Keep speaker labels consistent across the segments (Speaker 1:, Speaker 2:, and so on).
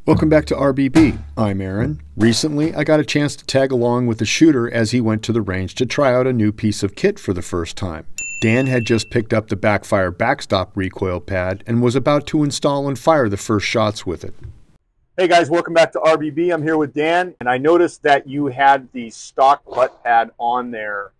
Speaker 1: Welcome back to RBB. I'm Aaron. Recently, I got a chance to tag along with the shooter as he went to the range to try out a new piece of kit for the first time. Dan had just picked up the Backfire Backstop recoil pad and was about to install and fire the first shots with it.
Speaker 2: Hey guys, welcome back to RBB. I'm here with Dan, and I noticed that you had the stock butt pad on there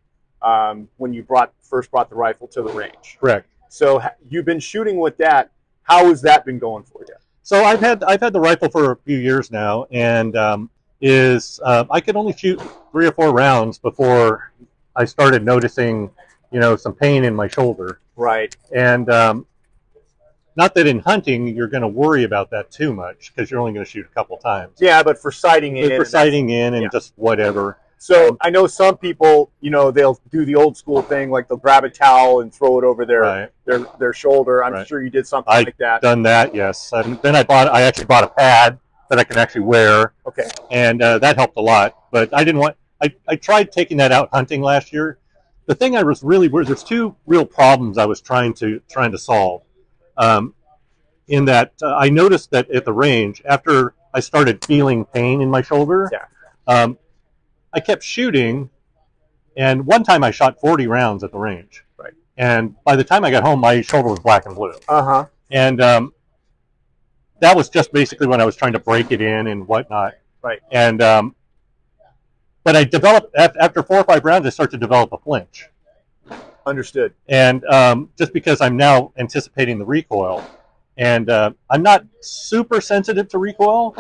Speaker 2: when you first brought the rifle to the range.
Speaker 3: Correct.
Speaker 2: So you've been shooting with that. How has that been going for you?
Speaker 3: So I've had the rifle for a few years now, and I could only shoot 3 or 4 rounds before I started noticing, some pain in my shoulder.
Speaker 2: Right.
Speaker 3: And not that in hunting you're going to worry about that too much because you're only going to shoot a couple times.
Speaker 2: Yeah, but for sighting in,
Speaker 3: and just whatever.
Speaker 2: So I know some people, they'll do the old school thing, like they'll grab a towel and throw it over their shoulder. I'm sure you did something like that.
Speaker 3: I've done that, yes. And then I actually bought a pad that I can actually wear.
Speaker 2: Okay.
Speaker 3: And that helped a lot. But I didn't want. I tried taking that out hunting last year. The thing I was really worried. There's 2 real problems I was trying to solve. In that I noticed that at the range, after I started feeling pain in my shoulder.
Speaker 2: Yeah.
Speaker 3: I kept shooting, and one time I shot 40 rounds at the range.
Speaker 2: Right.
Speaker 3: And by the time I got home, my shoulder was black and blue.
Speaker 2: Uh-huh.
Speaker 3: And that was just basically when I was trying to break it in and whatnot.
Speaker 2: Right.
Speaker 3: And but I developed, after 4 or 5 rounds, I started to develop a flinch.
Speaker 2: Understood.
Speaker 3: And just because I'm now anticipating the recoil, and I'm not super sensitive to recoil,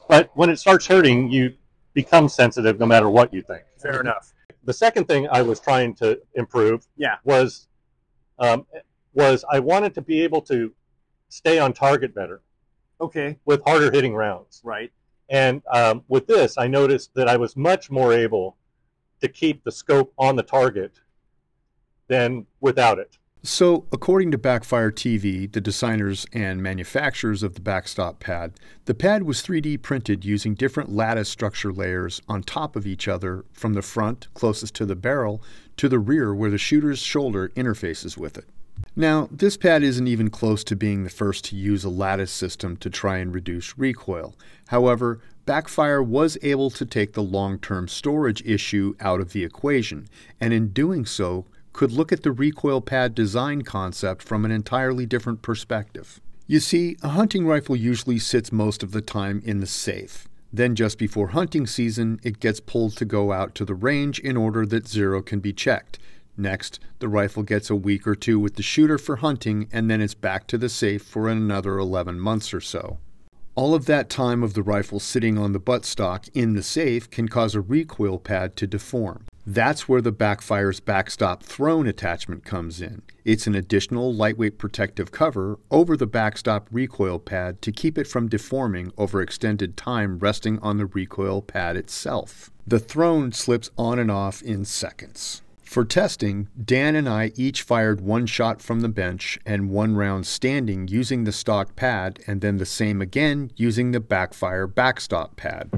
Speaker 3: but when it starts hurting, you become sensitive no matter what you think.
Speaker 2: Fair enough.
Speaker 3: The second thing I was trying to improve was I wanted to be able to stay on target better.
Speaker 2: Okay.
Speaker 3: With harder hitting rounds.
Speaker 2: Right.
Speaker 3: And with this, I noticed that I was much more able to keep the scope on the target than without it.
Speaker 1: So, according to Backfire TV, the designers and manufacturers of the Backstop pad, the pad was 3D printed using different lattice structure layers on top of each other from the front, closest to the barrel, to the rear where the shooter's shoulder interfaces with it. Now, this pad isn't even close to being the first to use a lattice system to try and reduce recoil. However, Backfire was able to take the long-term storage issue out of the equation, and in doing so, could look at the recoil pad design concept from an entirely different perspective. You see, a hunting rifle usually sits most of the time in the safe. Then just before hunting season, it gets pulled to go out to the range in order that zero can be checked. Next, the rifle gets a week or 2 with the shooter for hunting, and then it's back to the safe for another 11 months or so. All of that time of the rifle sitting on the buttstock in the safe can cause a recoil pad to deform. That's where the Backfire's Backstop throne attachment comes in. It's an additional lightweight protective cover over the Backstop recoil pad to keep it from deforming over extended time resting on the recoil pad itself. The throne slips on and off in seconds. For testing, Dan and I each fired 1 shot from the bench and 1 round standing using the stock pad, and then the same again using the Backfire Backstop pad.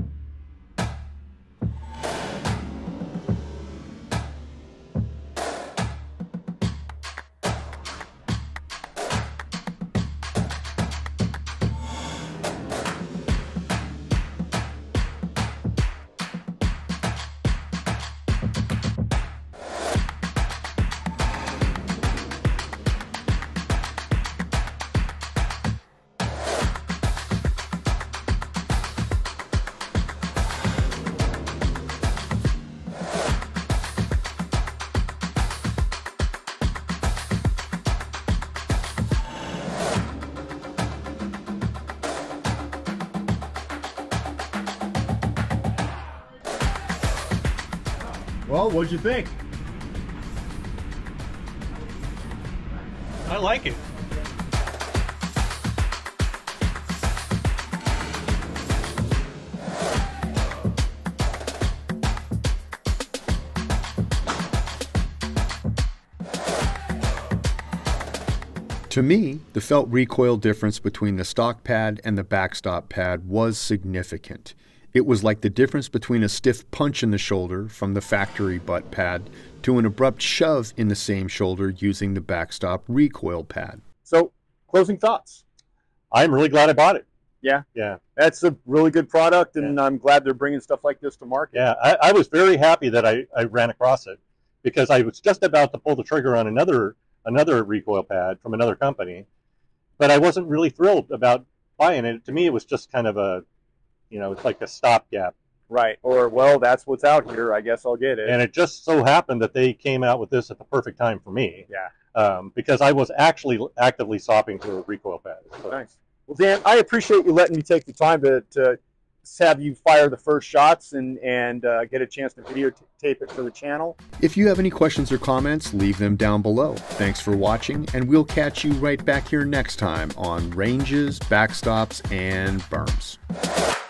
Speaker 2: Well, what'd you think?
Speaker 3: I like it.
Speaker 1: To me, the felt recoil difference between the stock pad and the Backstop pad was significant. It was like the difference between a stiff punch in the shoulder from the factory butt pad to an abrupt shove in the same shoulder using the Backstop recoil pad.
Speaker 2: So, closing thoughts.
Speaker 3: I'm really glad I bought it.
Speaker 2: Yeah.
Speaker 3: Yeah.
Speaker 2: That's a really good product, and I'm glad they're bringing stuff like this to market.
Speaker 3: Yeah, I was very happy that I ran across it, because I was just about to pull the trigger on another recoil pad from another company, but I wasn't really thrilled about buying it. To me, it was just kind of a, it's like a stopgap.
Speaker 2: Right. Or, well, that's what's out here, I guess I'll get it.
Speaker 3: And it just so happened that they came out with this at the perfect time for me.
Speaker 2: Yeah.
Speaker 3: Because I was actually actively shopping for a recoil pad. So.
Speaker 2: Nice. Well, Dan, I appreciate you letting me take the time to have you fire the first shots and get a chance to videotape it for the channel.
Speaker 1: If you have any questions or comments, leave them down below. Thanks for watching, and we'll catch you right back here next time on Ranges, Backstops, and Berms.